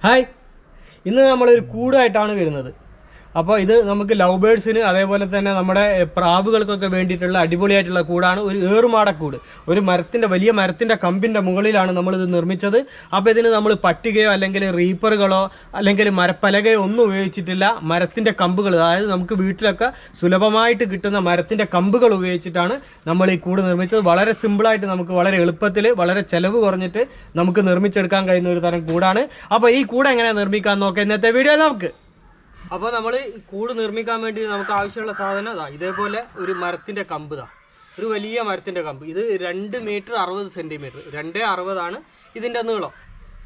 Hi, ഇന്ന് നമ്മളൊരു കൂടായിട്ടാണ് വരുന്നത്. അപ്പോൾ ഇത് നമുക്ക് ലവ് ബേഡ്സിന് അതേപോലെ തന്നെ നമ്മുടെ പ്രാവുകൾക്കൊക്കെ വേണ്ടിയിട്ടുള്ള അടിപൊളിയായിട്ടുള്ള കൂടാണ്. ഒരു ഏറുമാടക്കൂട്, ഒരു വലിയ മരത്തിൻ്റെ കമ്പിൻ്റെ മുകളിലാണ് നമ്മളിത് നിർമ്മിച്ചത്. അപ്പോൾ ഇതിന് നമ്മൾ പട്ടികയോ അല്ലെങ്കിൽ റീപ്പറുകളോ അല്ലെങ്കിൽ മരപ്പലകയോ ഒന്നും ഉപയോഗിച്ചിട്ടില്ല. മരത്തിൻ്റെ കമ്പുകൾ, അതായത് നമുക്ക് വീട്ടിലൊക്കെ സുലഭമായിട്ട് കിട്ടുന്ന മരത്തിൻ്റെ കമ്പുകൾ ഉപയോഗിച്ചിട്ടാണ് നമ്മൾ ഈ കൂട് നിർമ്മിച്ചത്. വളരെ സിമ്പിളായിട്ട് നമുക്ക് വളരെ എളുപ്പത്തിൽ വളരെ ചിലവ് കുറഞ്ഞിട്ട് നമുക്ക് നിർമ്മിച്ചെടുക്കാൻ കഴിയുന്ന ഒരു തരം കൂടാണ്. അപ്പോൾ ഈ കൂട് എങ്ങനെ നിർമ്മിക്കാൻ നോക്കാം ഇന്നത്തെ വീഡിയോ നമുക്ക്. അപ്പോൾ നമ്മൾ കൂട് നിർമ്മിക്കാൻ വേണ്ടി നമുക്ക് ആവശ്യമുള്ള സാധനം ഇതേപോലെ ഒരു മരത്തിൻ്റെ കമ്പ്, ഒരു വലിയ മരത്തിൻ്റെ കമ്പ്. ഇത് 2 മീറ്റർ 60 സെൻറ്റിമീറ്റർ, 2.60 ഇതിൻ്റെ നീളം.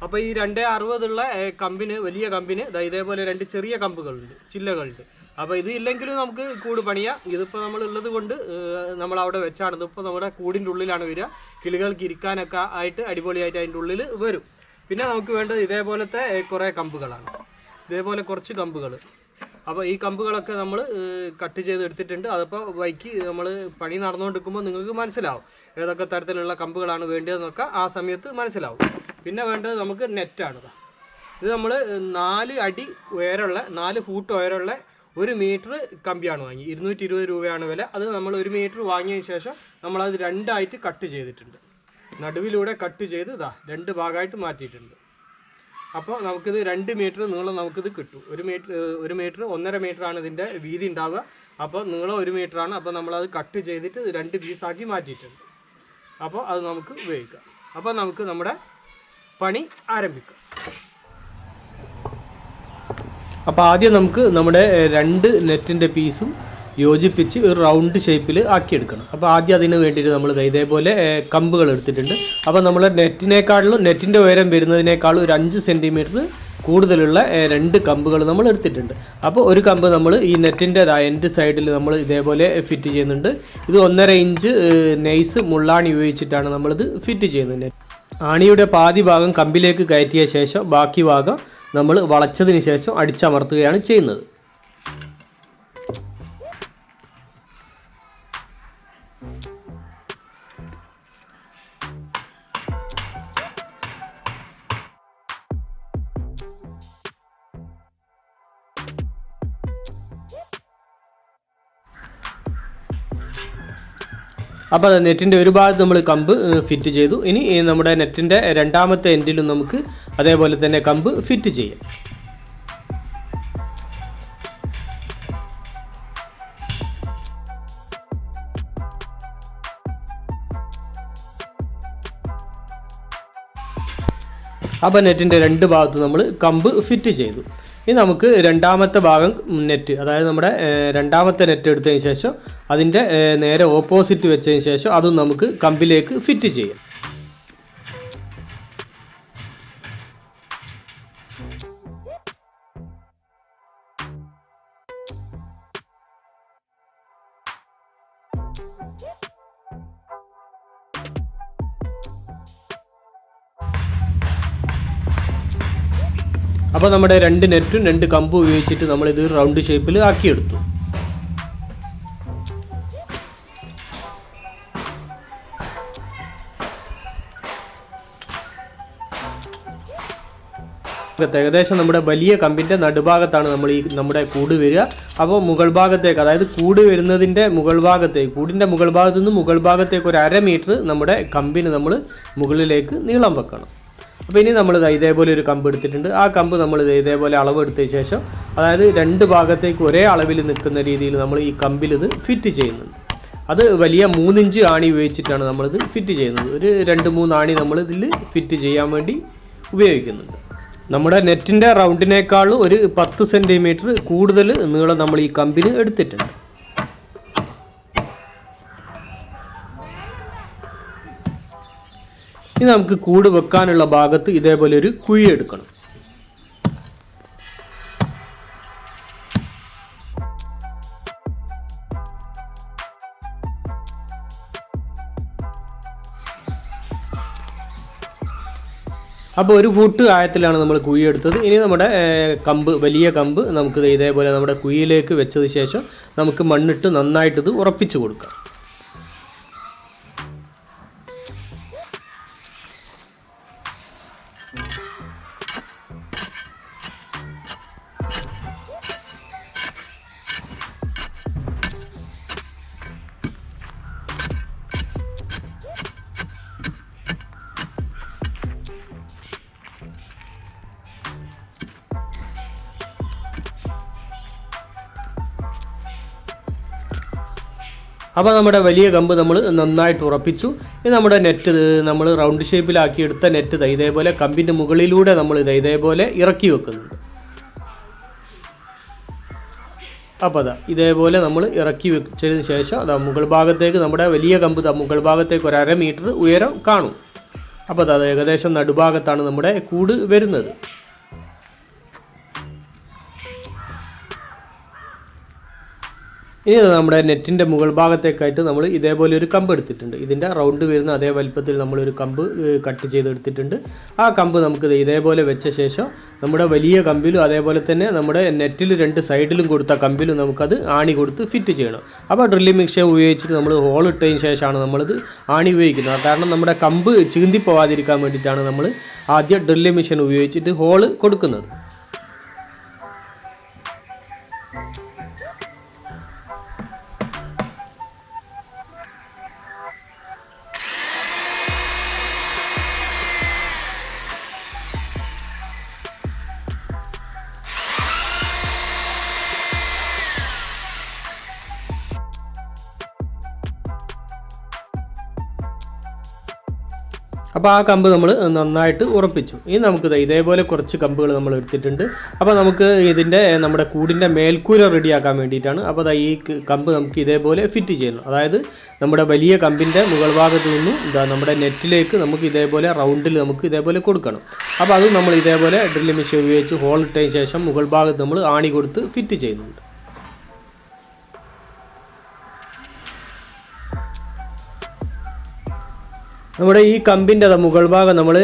അപ്പോൾ ഈ 2.60 കമ്പിന്, വലിയ കമ്പിന് ഇതേപോലെ 2 ചെറിയ കമ്പുകളുണ്ട്, ചില്ലകളുണ്ട്. അപ്പോൾ ഇത് ഇല്ലെങ്കിലും നമുക്ക് കൂട് പണിയാം. ഇതിപ്പോൾ നമ്മളുള്ളത് കൊണ്ട് നമ്മൾ അവിടെ വെച്ചാണ്. ഇതിപ്പോൾ നമ്മുടെ കൂടിൻ്റെ ഉള്ളിലാണ് വരിക. കിളികൾക്ക് ഇരിക്കാനൊക്കെ ആയിട്ട് അടിപൊളിയായിട്ട് അതിൻ്റെ ഉള്ളിൽ വരും. പിന്നെ നമുക്ക് വേണ്ടത് ഇതേപോലത്തെ കുറേ കമ്പുകളാണ്, ഇതേപോലെ കുറച്ച് കമ്പുകൾ. അപ്പോൾ ഈ കമ്പുകളൊക്കെ നമ്മൾ കട്ട് ചെയ്ത് എടുത്തിട്ടുണ്ട്. അതിപ്പോൾ വൈക്ക് നമ്മൾ പണി നടന്നുകൊണ്ടിരിക്കുമ്പോൾ നിങ്ങൾക്ക് മനസ്സിലാവും ഏതൊക്കെ തരത്തിലുള്ള കമ്പുകളാണ് വേണ്ടതെന്നൊക്കെ ആ സമയത്ത് മനസ്സിലാവും. പിന്നെ വേണ്ടത് നമുക്ക് നെറ്റാണ്. ഇത് നമ്മൾ 4 അടി ഉയരമുള്ള, 4 ഫൂട്ട് ഉയരമുള്ള 1 മീറ്റർ കമ്പിയാണ് വാങ്ങി. 220 രൂപയാണ് വില. അത് നമ്മൾ 1 മീറ്റർ വാങ്ങിയതിന് ശേഷം നമ്മളത് 2 ആയിട്ട് കട്ട് ചെയ്തിട്ടുണ്ട്. നടുവിലൂടെ കട്ട് ചെയ്ത് 2 ഭാഗമായിട്ട് മാറ്റിയിട്ടുണ്ട്. അപ്പോൾ നമുക്കിത് 2 മീറ്റർ നീളം നമുക്കിത് കിട്ടും. 1 മീറ്റർ 1.5 മീറ്ററാണ് ഇതിൻ്റെ വീതി ഉണ്ടാവുക. അപ്പോൾ നീളം 1 മീറ്ററാണ്. അപ്പോൾ നമ്മളത് കട്ട് ചെയ്തിട്ട് 2 പീസാക്കി മാറ്റിയിട്ടുണ്ട്. അപ്പോൾ അത് നമുക്ക് ഉപയോഗിക്കാം. അപ്പോൾ നമുക്ക് നമ്മുടെ പണി ആരംഭിക്കാം. അപ്പോൾ ആദ്യം നമുക്ക് നമ്മുടെ 2 നെറ്റിൻ്റെ പീസും യോജിപ്പിച്ച് ഒരു റൗണ്ട് ഷേപ്പിൽ ആക്കിയെടുക്കണം. അപ്പോൾ ആദ്യം അതിന് വേണ്ടിയിട്ട് നമ്മൾ ഇതേപോലെ കമ്പുകൾ എടുത്തിട്ടുണ്ട്. അപ്പോൾ നമ്മൾ നെറ്റിൻ്റെ ഉയരം വരുന്നതിനേക്കാളും ഒരു 5 സെൻറ്റിമീറ്റർ കൂടുതലുള്ള 2 കമ്പുകൾ നമ്മൾ എടുത്തിട്ടുണ്ട്. അപ്പോൾ ഒരു കമ്പ് നമ്മൾ ഈ നെറ്റിൻ്റെ എൻഡ് സൈഡിൽ നമ്മൾ ഇതേപോലെ ഫിറ്റ് ചെയ്യുന്നുണ്ട്. ഇത് 1.5 ഇഞ്ച് നൈസ് മുള്ളാണി ഉപയോഗിച്ചിട്ടാണ് നമ്മളിത് ഫിറ്റ് ചെയ്യുന്നത്. ആണിയുടെ പാതി ഭാഗം കമ്പിലേക്ക് കയറ്റിയ ശേഷം ബാക്കി ഭാഗം നമ്മൾ വളച്ചതിന് ശേഷം അടിച്ചമർത്തുകയാണ് ചെയ്യുന്നത്. അപ്പോൾ നെറ്റിൻ്റെ ഒരു ഭാഗത്ത് നമ്മൾ കമ്പ് ഫിറ്റ് ചെയ്തു. ഇനി നമ്മുടെ നെറ്റിൻ്റെ രണ്ടാമത്തെ എൻഡിലും നമുക്ക് അതേപോലെ തന്നെ കമ്പ് ഫിറ്റ് ചെയ്യാം. അപ്പോൾ നെറ്റിൻ്റെ 2 ഭാഗത്തും നമ്മൾ കമ്പ് ഫിറ്റ് ചെയ്തു. ഇനി നമുക്ക് രണ്ടാമത്തെ ഭാഗം നെറ്റ്, അതായത് നമ്മുടെ രണ്ടാമത്തെ നെറ്റ് എടുത്തതിന് ശേഷം അതിൻ്റെ നേരെ ഓപ്പോസിറ്റ് വെച്ചതിന് ശേഷം അതും നമുക്ക് കമ്പിലേക്ക് ഫിറ്റ് ചെയ്യാം. അപ്പോൾ നമ്മുടെ 2 നെറ്റും 2 കമ്പും ഉപയോഗിച്ചിട്ട് നമ്മളിത് റൗണ്ട് ഷേപ്പിൽ ആക്കിയെടുത്തു. ഏകദേശം നമ്മുടെ വലിയ കമ്പിൻ്റെ നടുഭാഗത്താണ് നമ്മൾ നമ്മുടെ കൂട് വരിക. അപ്പോൾ മുകൾ ഭാഗത്തേക്ക്, അതായത് കൂട് വരുന്നതിൻ്റെ മുകൾ ഭാഗത്തേക്ക്, കൂടിൻ്റെ മുകൾ ഭാഗത്തു നിന്ന് മുകൾ ഭാഗത്തേക്ക് ഒരു 1/2 മീറ്റർ നമ്മുടെ കമ്പിന് നമ്മൾ മുകളിലേക്ക് നീളം വെക്കണം. അപ്പോൾ ഇനി നമ്മൾ ഇതേപോലെ ഒരു കമ്പ് എടുത്തിട്ടുണ്ട്. ആ കമ്പ് നമ്മൾ ഇതേപോലെ അളവ് എടുത്തതിന് ശേഷം, അതായത് 2 ഭാഗത്തേക്ക് ഒരേ അളവിൽ നിൽക്കുന്ന രീതിയിൽ നമ്മൾ ഈ കമ്പിൽ ഇത് ഫിറ്റ് ചെയ്യുന്നുണ്ട്. അത് വലിയ 3 ഇഞ്ച് ആണി ഉപയോഗിച്ചിട്ടാണ് നമ്മളിത് ഫിറ്റ് ചെയ്യുന്നത്. ഒരു 2-3 ആണി നമ്മൾ ഇതിൽ ഫിറ്റ് ചെയ്യാൻ വേണ്ടി ഉപയോഗിക്കുന്നുണ്ട്. നമ്മുടെ നെറ്റിൻ്റെ റൗണ്ടിനേക്കാളും ഒരു 10 സെൻറ്റിമീറ്റർ കൂടുതൽ നീളം നമ്മൾ ഈ കമ്പിന് എടുത്തിട്ടുണ്ട്. ഇനി നമുക്ക് കൂട് വെക്കാനുള്ള ഭാഗത്ത് ഇതേപോലെ ഒരു കുഴി എടുക്കണം. അപ്പോൾ 1 ഫൂട്ട് ആഴത്തിലാണ് നമ്മൾ കുഴി എടുത്തത്. ഇനി നമ്മുടെ വലിയ കമ്പ് നമുക്ക് ഇതേപോലെ നമ്മുടെ കുഴിയിലേക്ക് വെച്ചതിന് ശേഷം നമുക്ക് മണ്ണിട്ട് നന്നായിട്ടിത് ഉറപ്പിച്ചു കൊടുക്കാം. അപ്പോൾ നമ്മുടെ വലിയ കമ്പ് നമ്മൾ നന്നായിട്ട് ഉറപ്പിച്ചു. ഇത് നമ്മുടെ നെറ്റ് നമ്മൾ റൗണ്ട് ഷേപ്പിലാക്കി എടുത്ത നെറ്റ് ഇതേപോലെ കമ്പിൻ്റെ മുകളിലൂടെ നമ്മൾ ഇതേപോലെ ഇറക്കി വെക്കുന്നുണ്ട്. അപ്പോൾ ഇതേപോലെ നമ്മൾ ഇറക്കി വെച്ചതിന് ശേഷം മുകൾ ഭാഗത്തേക്ക് നമ്മുടെ വലിയ കമ്പ് മുകൾ ഭാഗത്തേക്ക് 1.5 മീറ്റർ ഉയരം കാണും. അപ്പോൾ അത് ഏകദേശം നടുഭാഗത്താണ് നമ്മുടെ കൂട് വരുന്നത്. ഇനി നമ്മുടെ നെറ്റിൻ്റെ മുകൾ ഭാഗത്തേക്കായിട്ട് നമ്മൾ ഇതേപോലെ ഒരു കമ്പ് എടുത്തിട്ടുണ്ട്. ഇതിൻ്റെ റൗണ്ട് വരുന്ന അതേ വലിപ്പത്തിൽ നമ്മളൊരു കമ്പ് കട്ട് ചെയ്തെടുത്തിട്ടുണ്ട്. ആ കമ്പ് നമുക്ക് ഇതേപോലെ വെച്ച ശേഷം നമ്മുടെ വലിയ കമ്പിലും അതേപോലെ തന്നെ നമ്മുടെ നെറ്റിൽ 2 സൈഡിലും കൊടുത്ത കമ്പിലും നമുക്കത് ആണി കൊടുത്ത് ഫിറ്റ് ചെയ്യണം. അപ്പോൾ ഡ്രില്ലിംഗ് മിക്സർ ഉപയോഗിച്ചിട്ട് നമ്മൾ ഹോൾ ഇട്ടതിന് ശേഷമാണ് നമ്മളത് ആണി ഉപയോഗിക്കുന്നത്. കാരണം നമ്മുടെ കമ്പ് ചീന്തി പോവാതിരിക്കാൻ വേണ്ടിയിട്ടാണ് നമ്മൾ ആദ്യം ഡ്രില്ലിംഗ് മെഷീൻ ഉപയോഗിച്ചിട്ട് ഹോൾ കൊടുക്കുന്നത്. അപ്പോൾ ആ കമ്പ് നമ്മൾ നന്നായിട്ട് ഉറപ്പിച്ചു. ഇനി നമുക്ക് ഇതേപോലെ കുറച്ച് കമ്പുകൾ നമ്മൾ എടുത്തിട്ടുണ്ട്. അപ്പോൾ നമുക്ക് നമ്മുടെ കൂടിൻ്റെ മേൽക്കൂര റെഡിയാക്കാൻ വേണ്ടിയിട്ടാണ്. അപ്പോൾ ഈ കമ്പ് നമുക്ക് ഇതേപോലെ ഫിറ്റ് ചെയ്യണം. അതായത് നമ്മുടെ വലിയ കമ്പിൻ്റെ മുകൾ ഭാഗത്ത് നിന്നും നമ്മുടെ നെറ്റിലേക്ക് നമുക്ക് ഇതേപോലെ റൗണ്ടിൽ നമുക്ക് ഇതേപോലെ കൊടുക്കണം. അപ്പോൾ അത് നമ്മൾ ഇതേപോലെ ഡ്രില്ലിംഗ് മെഷീൻ ഉപയോഗിച്ച് ഹോൾ ഇട്ടതിന് ശേഷം മുകൾ ഭാഗത്ത് നമ്മൾ ആണി കൊടുത്ത് ഫിറ്റ് ചെയ്യുന്നുണ്ട്. നമ്മുടെ ഈ കമ്പിൻ്റെ മുകൾ ഭാഗം നമ്മൾ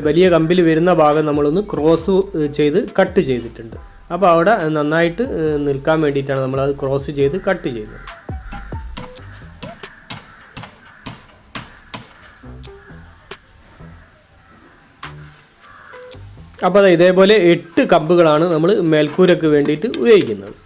വലിയ കമ്പിൽ വരുന്ന ഭാഗം നമ്മളൊന്ന് ക്രോസ് ചെയ്ത് കട്ട് ചെയ്തിട്ടുണ്ട്. അപ്പോൾ അവിടെ നന്നായിട്ട് നിൽക്കാൻ വേണ്ടിയിട്ടാണ് നമ്മളത് ക്രോസ് ചെയ്ത് കട്ട് ചെയ്യുന്നത്. അപ്പോൾ ഇതേപോലെ 8 കമ്പുകളാണ് നമ്മൾ മേൽക്കൂരയ്ക്ക് വേണ്ടിയിട്ട് ഉപയോഗിക്കുന്നത്.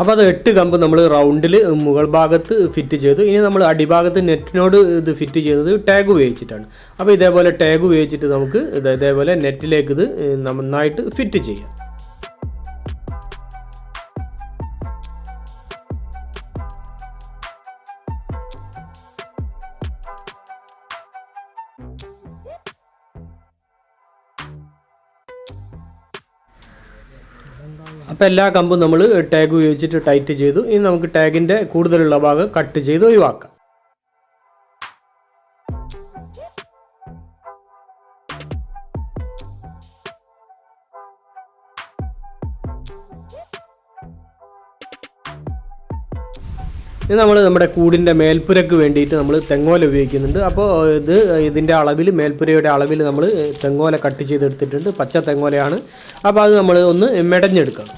അപ്പോൾ അത് 8 കമ്പ് നമ്മൾ റൗണ്ടിൽ മുകൾ ഭാഗത്ത് ഫിറ്റ് ചെയ്തു. ഇനി നമ്മൾ അടിഭാഗത്ത് നെറ്റിനോട് ഇത് ഫിറ്റ് ചെയ്യുന്നത് ടാഗ് ഉപയോഗിച്ചിട്ടാണ്. അപ്പോൾ ഇതേപോലെ ടാഗ് ഉപയോഗിച്ചിട്ട് നമുക്ക് ഇതേപോലെ നെറ്റിലേക്ക് ഇത് നന്നായിട്ട് ഫിറ്റ് ചെയ്യാം. അപ്പോൾ എല്ലാ കമ്പും നമ്മൾ ടാഗ് ഉപയോഗിച്ചിട്ട് ടൈറ്റ് ചെയ്തു. ഇനി നമുക്ക് ടാഗിൻ്റെ കൂടുതലുള്ള ഭാഗം കട്ട് ചെയ്ത് ഒഴിവാക്കാം. ഇത് നമ്മുടെ കൂടിൻ്റെ മേൽപ്പുരയ്ക്ക് വേണ്ടിയിട്ട് നമ്മൾ തെങ്ങോല ഉപയോഗിക്കുന്നുണ്ട്. അപ്പോൾ ഇതിൻ്റെ അളവിൽ മേൽപ്പുരയുടെ അളവിൽ നമ്മൾ തെങ്ങോല കട്ട് ചെയ്തെടുത്തിട്ടുണ്ട്. പച്ച തെങ്ങോലയാണ്. അപ്പോൾ അത് നമ്മൾ ഒന്ന് മെടഞ്ഞെടുക്കണം.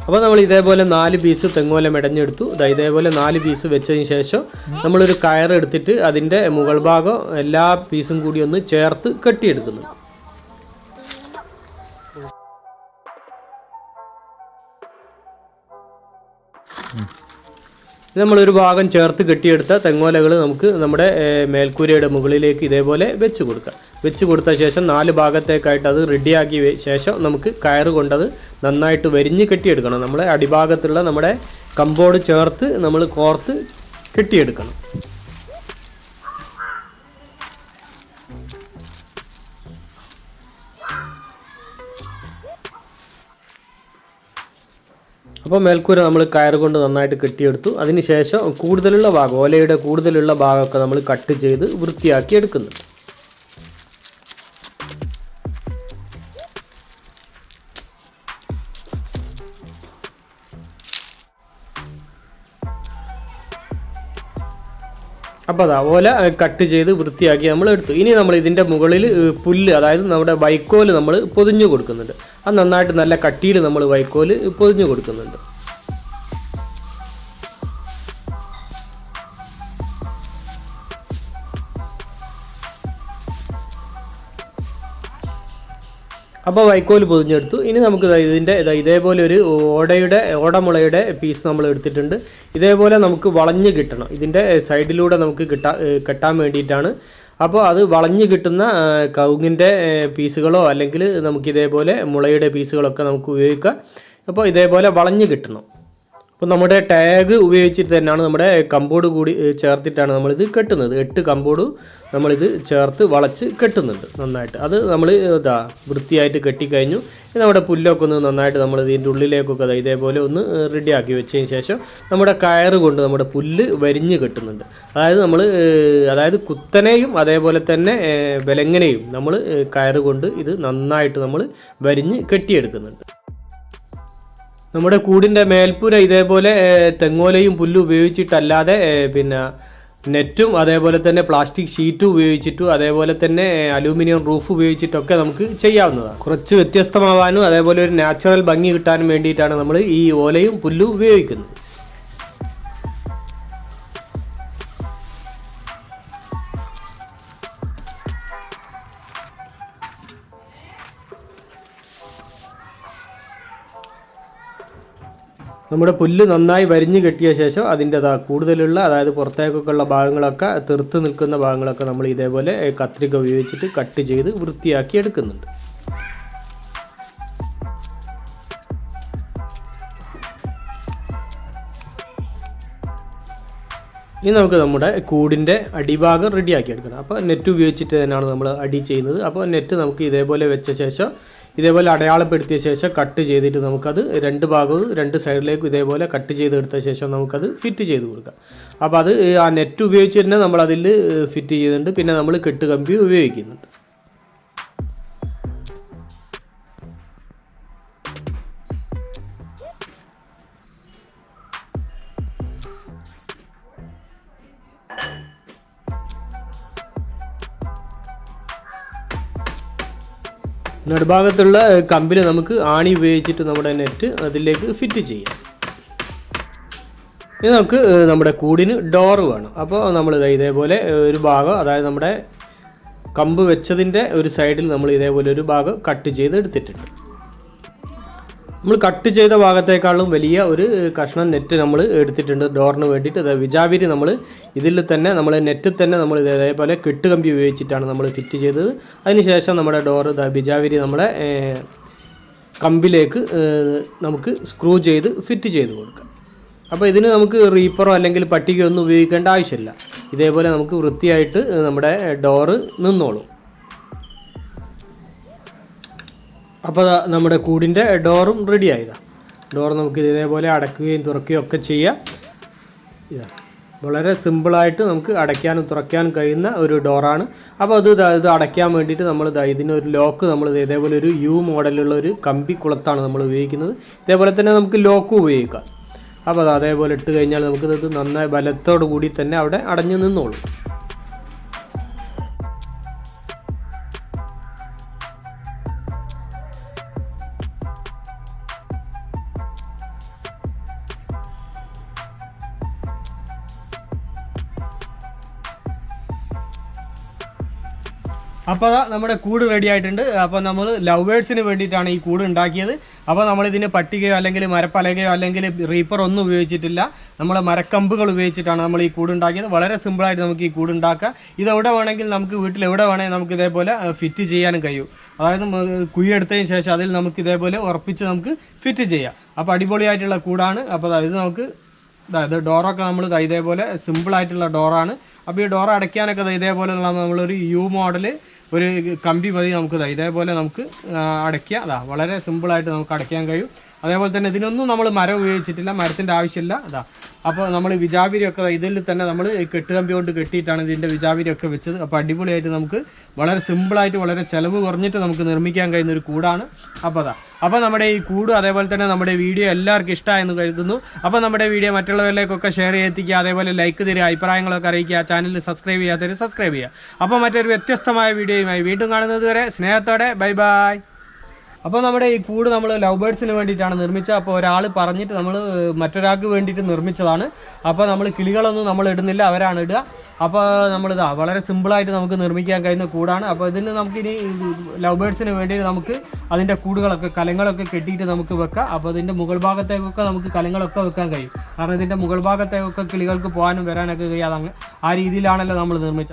അപ്പോൾ നമ്മൾ ഇതേപോലെ 4 പീസ് തെങ്ങോല മെടഞ്ഞെടുത്തു. ഇതേപോലെ 4 പീസ് വെച്ചതിന് ശേഷം നമ്മളൊരു കയറെടുത്തിട്ട് അതിൻ്റെ മുകൾ ഭാഗം എല്ലാ പീസും കൂടി ഒന്ന് ചേർത്ത് കെട്ടിയെടുക്കുന്നു. നമ്മളൊരു ഭാഗം ചേർത്ത് കെട്ടിയെടുത്ത തെങ്ങോലകൾ നമുക്ക് നമ്മുടെ മേൽക്കൂരയുടെ മുകളിലേക്ക് ഇതേപോലെ വെച്ച് കൊടുക്കാം. വെച്ച് കൊടുത്ത ശേഷം 4 ഭാഗത്തേക്കായിട്ട് അത് റെഡിയാക്കി ശേഷം നമുക്ക് കയറ് കൊണ്ടത് നന്നായിട്ട് വരിഞ്ഞ് കെട്ടിയെടുക്കണം. നമ്മളെ അടിഭാഗത്തുള്ള നമ്മുടെ കമ്പോട് ചേർത്ത് നമ്മൾ കോർത്ത് കെട്ടിയെടുക്കണം. അപ്പോൾ മേൽക്കൂര നമ്മൾ കയറ് കൊണ്ട് നന്നായിട്ട് കെട്ടിയെടുത്തു. അതിനുശേഷം കൂടുതലുള്ള ഭാഗം ഓലയുടെ കൂടുതലുള്ള ഭാഗമൊക്കെ നമ്മൾ കട്ട് ചെയ്ത് വൃത്തിയാക്കി എടുക്കുന്നു. അപ്പോൾ അതാ ഓല കട്ട് ചെയ്ത് വൃത്തിയാക്കി നമ്മൾ എടുത്തു. ഇനി നമ്മൾ ഇതിൻ്റെ മുകളിൽ പുല്ല്, അതായത് നമ്മുടെ വൈക്കോല് നമ്മൾ പൊതിഞ്ഞു കൊടുക്കുന്നുണ്ട്. അത് നന്നായിട്ട് നല്ല കട്ടിയിൽ നമ്മൾ വൈക്കോല് പൊതിഞ്ഞു കൊടുക്കുന്നുണ്ട്. അപ്പോൾ വൈക്കോൽ പൊതിഞ്ഞെടുത്തു. ഇനി നമുക്ക് ഇതിൻ്റെ ഇതേപോലെ ഒരു ഓടമുളയുടെ പീസ് നമ്മൾ എടുത്തിട്ടുണ്ട്. ഇതേപോലെ നമുക്ക് വളഞ്ഞ് കിട്ടണം. ഇതിൻ്റെ സൈഡിലൂടെ നമുക്ക് കെട്ടാൻ വേണ്ടിയിട്ടാണ്. അപ്പോൾ അത് വളഞ്ഞ് കിട്ടുന്ന കവുങ്ങിൻ്റെ പീസുകളോ അല്ലെങ്കിൽ നമുക്ക് ഇതേപോലെ മുളയുടെ പീസുകളൊക്കെ നമുക്ക് ഉപയോഗിക്കാം. അപ്പോൾ ഇതേപോലെ വളഞ്ഞ് കിട്ടണം. അപ്പോൾ നമ്മുടെ ടാഗ് ഉപയോഗിച്ചിട്ട് തന്നെയാണ് നമ്മുടെ കമ്പോർഡ് കൂടി ചേർത്തിട്ടാണ് നമ്മളിത് കെട്ടുന്നത്. 8 കമ്പോർഡ് നമ്മളിത് ചേർത്ത് വളച്ച് കെട്ടുന്നുണ്ട് നന്നായിട്ട്. അത് നമ്മൾ വൃത്തിയായിട്ട് കെട്ടിക്കഴിഞ്ഞു. നമ്മുടെ പുല്ലൊക്കെ ഒന്ന് നന്നായിട്ട് നമ്മൾ ഇതിൻ്റെ ഉള്ളിലേക്കൊക്കെ ഇതേപോലെ ഒന്ന് റെഡിയാക്കി വെച്ചതിന് ശേഷം നമ്മുടെ കയറ് കൊണ്ട് നമ്മുടെ പുല്ല് വരിഞ്ഞ് കെട്ടുന്നുണ്ട്. അതായത് കുത്തനെയും അതേപോലെ തന്നെ വിലങ്ങനെയും നമ്മൾ കയറ് കൊണ്ട് ഇത് നന്നായിട്ട് നമ്മൾ വരിഞ്ഞ് കെട്ടിയെടുക്കുന്നുണ്ട്. നമ്മുടെ കൂടിൻ്റെ മേൽപ്പുര ഇതേപോലെ തെങ്ങോലയും പുല്ലും ഉപയോഗിച്ചിട്ടല്ലാതെ പിന്നെ നെറ്റും അതേപോലെ തന്നെ പ്ലാസ്റ്റിക് ഷീറ്റും ഉപയോഗിച്ചിട്ടും അതേപോലെ തന്നെ അലൂമിനിയം റൂഫ് ഉപയോഗിച്ചിട്ടൊക്കെ നമുക്ക് ചെയ്യാവുന്നതാണ്. കുറച്ച് വ്യത്യസ്തമാവാനും അതേപോലെ ഒരു നാച്ചുറൽ ഭംഗി കിട്ടാനും വേണ്ടിയിട്ടാണ് നമ്മൾ ഈ ഓലയും പുല്ലും ഉപയോഗിക്കുന്നത്. നമ്മുടെ പുല്ല് നന്നായി വരിഞ്ഞ് കെട്ടിയ ശേഷം അതിൻ്റെ കൂടുതലുള്ള, അതായത് പുറത്തേക്കൊക്കെ ഉള്ള ഭാഗങ്ങളൊക്കെ തെറുത്ത് നിൽക്കുന്ന ഭാഗങ്ങളൊക്കെ നമ്മൾ ഇതേപോലെ കത്രിക ഉപയോഗിച്ചിട്ട് കട്ട് ചെയ്ത് വൃത്തിയാക്കി എടുക്കുന്നുണ്ട്. ഇനി നമുക്ക് നമ്മുടെ കൂടിൻ്റെ അടിഭാഗം റെഡിയാക്കി എടുക്കണം. അപ്പോൾ നെറ്റ് ഉപയോഗിച്ചിട്ട് തന്നെയാണ് നമ്മൾ അടി ചെയ്യുന്നത്. അപ്പോൾ നെറ്റ് നമുക്ക് ഇതേപോലെ വെച്ച ശേഷം ഇതേപോലെ അടയാളപ്പെടുത്തിയ ശേഷം കട്ട് ചെയ്തിട്ട് നമുക്കത് 2 ഭാഗവും 2 സൈഡിലേക്കും ഇതേപോലെ കട്ട് ചെയ്തെടുത്ത ശേഷം നമുക്കത് ഫിറ്റ് ചെയ്ത് കൊടുക്കാം. അപ്പോൾ അത് ആ നെറ്റ് ഉപയോഗിച്ച് തന്നെ നമ്മളതിൽ ഫിറ്റ് ചെയ്യുന്നുണ്ട്. പിന്നെ നമ്മൾ കെട്ടുകമ്പി ഉപയോഗിക്കുന്നുണ്ട്. നടുഭാഗത്തുള്ള കമ്പിൽ നമുക്ക് ആണി ഉപയോഗിച്ചിട്ട് നമ്മുടെ നെറ്റ് അതിലേക്ക് ഫിറ്റ് ചെയ്യാം. ഇനി നമുക്ക് നമ്മുടെ കൂടിന് ഡോറ് വേണം. അപ്പോൾ നമ്മൾ ഇതേപോലെ ഒരു ഭാഗം, അതായത് നമ്മുടെ കമ്പ് വെച്ചതിൻ്റെ ഒരു സൈഡിൽ നമ്മൾ ഇതേപോലെ ഒരു ഭാഗം കട്ട് ചെയ്ത് എടുത്തിട്ടുണ്ട്. നമ്മൾ കട്ട് ചെയ്ത ഭാഗത്തേക്കാളും വലിയ ഒരു കഷ്ണം നെറ്റ് നമ്മൾ എടുത്തിട്ടുണ്ട് ഡോറിന് വേണ്ടിയിട്ട്. വിജാവിരി നമ്മൾ ഇതിൽ തന്നെ നമ്മൾ നെറ്റിൽ തന്നെ നമ്മൾ ഇതേപോലെ കെട്ടുകമ്പി ഉപയോഗിച്ചിട്ടാണ് നമ്മൾ ഫിറ്റ് ചെയ്തത്. അതിനുശേഷം നമ്മുടെ ഡോറ് വിജാവിരി നമ്മളെ കമ്പിലേക്ക് നമുക്ക് സ്ക്രൂ ചെയ്ത് ഫിറ്റ് ചെയ്ത് കൊടുക്കാം. അപ്പോൾ ഇതിന് നമുക്ക് റീപ്പറോ അല്ലെങ്കിൽ പട്ടികയോ ഒന്നും ഉപയോഗിക്കേണ്ട ആവശ്യമില്ല. ഇതേപോലെ നമുക്ക് വൃത്തിയായിട്ട് നമ്മുടെ ഡോറ് നിന്നോളും. അപ്പോൾ നമ്മുടെ കൂടിൻ്റെ ഡോറും റെഡി ആയതാണ്. ഡോർ നമുക്ക് ഇതേപോലെ അടയ്ക്കുകയും തുറക്കുകയും ഒക്കെ ചെയ്യാം. വളരെ സിമ്പിളായിട്ട് നമുക്ക് അടയ്ക്കാനും തുറക്കാനും കഴിയുന്ന ഒരു ഡോറാണ്. അപ്പോൾ ഇത് അടയ്ക്കാൻ വേണ്ടിയിട്ട് നമ്മൾ ഇതിനൊരു ലോക്ക് നമ്മൾ ഇതേപോലെ ഒരു യു മോഡലുള്ള ഒരു കമ്പി കുളത്താണ് നമ്മൾ ഉപയോഗിക്കുന്നത്. ഇതേപോലെ തന്നെ നമുക്ക് ലോക്കും ഉപയോഗിക്കാം. അപ്പോൾ അതേപോലെ ഇട്ട് കഴിഞ്ഞാൽ നമുക്കിത് നന്നായി ബലത്തോടു കൂടി തന്നെ അവിടെ അടഞ്ഞു നിന്നോളും. അപ്പോൾ നമ്മുടെ കൂട് റെഡി ആയിട്ടുണ്ട്. അപ്പോൾ നമ്മൾ ലവ് ബേർഡ്സിന് വേണ്ടിയിട്ടാണ് ഈ കൂട് ഉണ്ടാക്കിയത്. അപ്പോൾ നമ്മളിതിന് പട്ടികയോ അല്ലെങ്കിൽ മരപ്പലകയോ അല്ലെങ്കിൽ റീപ്പർ ഒന്നും ഉപയോഗിച്ചിട്ടില്ല. നമ്മൾ മരക്കമ്പുകൾ ഉപയോഗിച്ചിട്ടാണ് നമ്മൾ ഈ കൂട് ഉണ്ടാക്കിയത്. വളരെ സിമ്പിളായിട്ട് നമുക്ക് ഈ കൂട് ഉണ്ടാക്കാം. ഇതെവിടെ വേണമെങ്കിൽ നമുക്ക് വീട്ടിൽ എവിടെ വേണമെങ്കിൽ നമുക്ക് ഇതേപോലെ ഫിറ്റ് ചെയ്യാനും കഴിയും. അതായത് കുഴിയെടുത്തതിന് ശേഷം അതിൽ നമുക്ക് ഇതേപോലെ ഉറപ്പിച്ച് നമുക്ക് ഫിറ്റ് ചെയ്യാം. അപ്പോൾ അടിപൊളിയായിട്ടുള്ള കൂടാണ്. അപ്പോൾ ഇത് നമുക്ക് ഡോറൊക്കെ നമ്മൾ ഇതേപോലെ സിമ്പിളായിട്ടുള്ള ഡോറാണ്. അപ്പോൾ ഈ ഡോർ അടയ്ക്കാനൊക്കെ ഇതേപോലെയുള്ള നമ്മളൊരു യു മോഡൽ ഒരു കമ്പി മതി നമുക്ക് ഇതേപോലെ നമുക്ക് അടയ്ക്കുക. വളരെ സിമ്പിളായിട്ട് നമുക്ക് അടയ്ക്കാൻ കഴിയും. അതേപോലെ തന്നെ ഇതിനൊന്നും നമ്മൾ മരം ഉപയോഗിച്ചിട്ടില്ല, മരത്തിൻ്റെ ആവശ്യമില്ല. അപ്പോൾ നമ്മൾ വിജാവിരിയൊക്കെ ഇതിൽ തന്നെ നമ്മൾ കെട്ടുകമ്പി കൊണ്ട് കെട്ടിയിട്ടാണ് ഇതിൻ്റെ വിജാവിരിയൊക്കെ വെച്ചത്. അപ്പോൾ അടിപൊളിയായിട്ട് നമുക്ക് വളരെ സിമ്പിളായിട്ട് വളരെ ചിലവ് കുറഞ്ഞിട്ട് നമുക്ക് നിർമ്മിക്കാൻ കഴിയുന്ന ഒരു കൂടാണ്. അപ്പോൾ നമ്മുടെ ഈ കൂട് അതേപോലെ തന്നെ നമ്മുടെ വീഡിയോ എല്ലാവർക്കും ഇഷ്ടമായെന്ന് കരുതുന്നു. അപ്പോൾ നമ്മുടെ വീഡിയോ മറ്റുള്ളവരിലേക്കൊക്കെ ഷെയർ ചെയ്തെത്തിക്കുക, അതേപോലെ ലൈക്ക് തരിക, അഭിപ്രായങ്ങളൊക്കെ അറിയിക്കുക, ചാനൽ സബ്സ്ക്രൈബ് ചെയ്യാത്തവർ സബ്സ്ക്രൈബ് ചെയ്യുക. അപ്പോൾ മറ്റൊരു വ്യത്യസ്തമായ വീഡിയോയുമായി വീണ്ടും കാണുന്നത് വരെ സ്നേഹത്തോടെ ബൈ ബൈ. അപ്പോൾ നമ്മുടെ ഈ കൂട് നമ്മൾ ലവ് ബേർഡ്സിന് വേണ്ടിയിട്ടാണ് നിർമ്മിച്ചത്. അപ്പോൾ ഒരാൾ പറഞ്ഞിട്ട് നമ്മൾ മറ്റൊരാൾക്ക് വേണ്ടിയിട്ട് നിർമ്മിച്ചതാണ്. അപ്പോൾ നമ്മൾ കിളികളൊന്നും നമ്മൾ ഇടുന്നില്ല, അവരാണ് ഇടുക. അപ്പോൾ നമ്മളിതാ വളരെ സിമ്പിളായിട്ട് നമുക്ക് നിർമ്മിക്കാൻ കഴിയുന്ന കൂടാണ്. അപ്പോൾ ഇതിന് നമുക്കിനി ലവ് ബേർഡ്സിന് വേണ്ടിയിട്ട് നമുക്ക് അതിൻ്റെ കൂടുകളൊക്കെ കലങ്ങളൊക്കെ കെട്ടിയിട്ട് നമുക്ക് വെക്കാം. അപ്പോൾ ഇതിൻ്റെ മുകൾ ഭാഗത്തേക്കൊക്കെ നമുക്ക് കലങ്ങളൊക്കെ വെക്കാൻ കഴിയും. കാരണം ഇതിൻ്റെ മുകൾ ഭാഗത്തേക്കൊക്കെ കിളികൾക്ക് പോകാനും വരാനൊക്കെ കഴിയാതെ ആ രീതിയിലാണല്ലോ നമ്മൾ നിർമ്മിച്ചത്.